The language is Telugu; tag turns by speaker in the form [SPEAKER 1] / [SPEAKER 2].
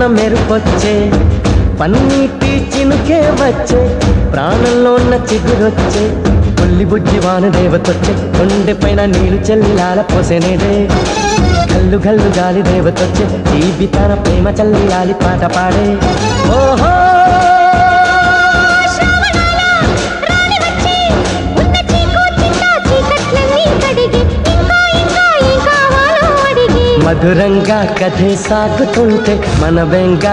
[SPEAKER 1] మెరుపొచ్చే పన్నీటి చినుకే వచ్చే ప్రాణంలో ఉన్న చిగురొచ్చే పుల్లి బుజ్జి వాన దేవతొచ్చే గుండె పైన నీరు చల్లిలాల పోసేనేదే గల్లు గల్లు గాలి దేవతొచ్చే జీవితాన ప్రేమ చల్లిలాలి పాట పాడే ఓహో మధురంగా కథే సాగుతుంటే మన వెంగా